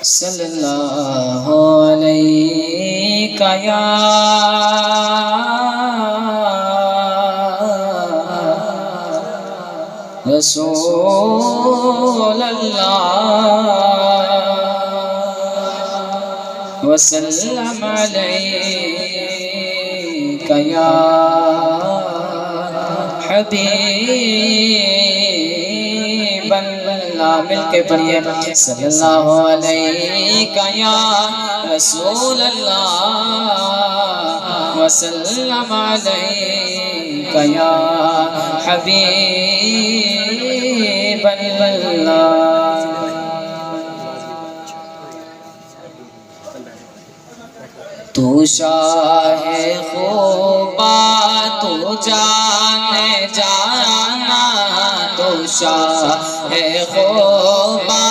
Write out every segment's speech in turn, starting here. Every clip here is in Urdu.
صلی اللہ علیہ یا رسول اللہ وسلم علیک یا حبیب اللہ. مل کے پڑھیے صلی اللہ علیہ یا رسول اللہ وسلم علیک یا حبیب اللہ. تو شاہ خوبا تو جانے جانا، تو شاہ خوبا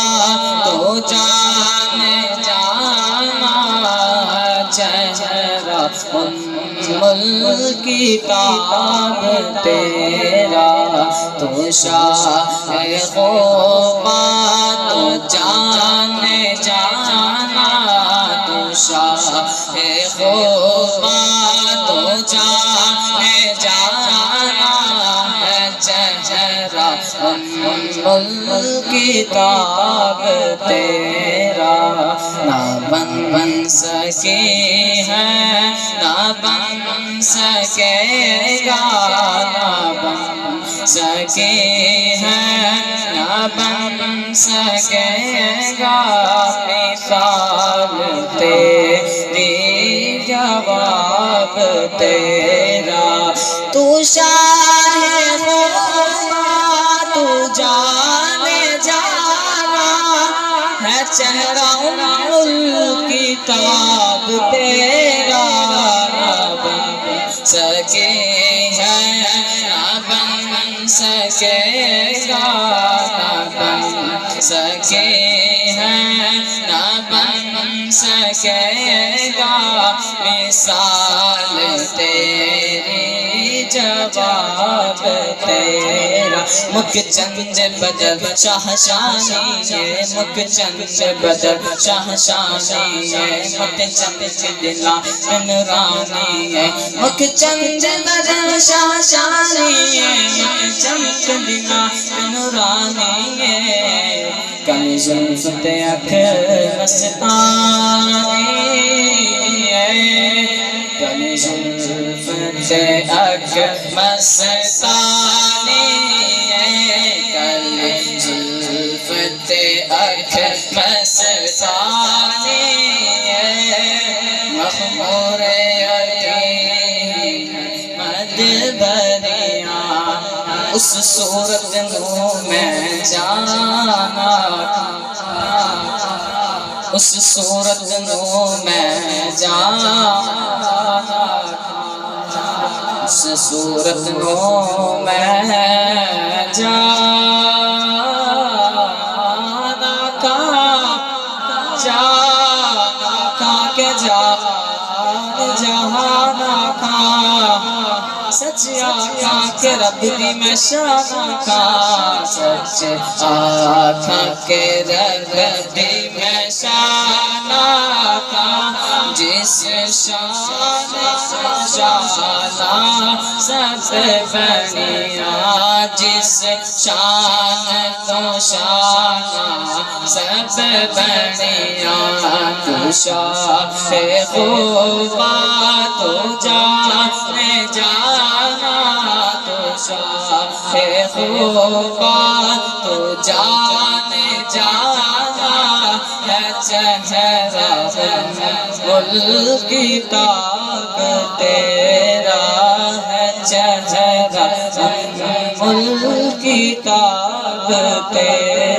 تو جانے جانا، چہرہ الکتاب تیرا. تو شاہ خوبا تو جانے جانا، تو شاہ خوبا تو جانے جانا ہے، چہرہ الکتاب تیرا. نہ بن سکے ہے، نہ بن سکے گا، نہ بن سکے ہے، نہ بن سکے گا مثال تیری، جواب تیرا. تو شاہ خوبا تو جانے جانا ہے، چہرہ الکتاب تیرا. نہ بن سکے ہے، نہ بن سکے گا، نہ بن سکے ہے، نہ بن سکے گا مثال تیری، جواب تیرا. مکھ چند بدر شاہ شانی ہے، مکھ چند بدر شاہ شانی ہے، مکھ چند دلا نورانی ہے، مکھ چند بدر شاہ شانی ہے، مکھ چند دلا نورانی ہے. کالی زلف تے اکھ مستانی ہے، کالی زلف تے اکھ مستانی ہے، کالی زلف تے اکھ مستانی ہے. مخمور یتیم مدبریاں، اس صورت نو میں جانا، اس صورت نو میں جانا، اس صورت نو میں جانا کا، جانا کا کہ جہانا کا، سچ آقا کے رب دی میں شانا کا، سچ آقا کے رب دی میں شانا کا. جس شان شانا سب بنیا، جس شان تو شانا سب بنیا. تو شاہ خوبا تو جانے جانا، تو شاہ خوبا تو جانے جانا ہے، چہرہ الکتاب تیرا ہے، چہرہ الکتاب تیرا.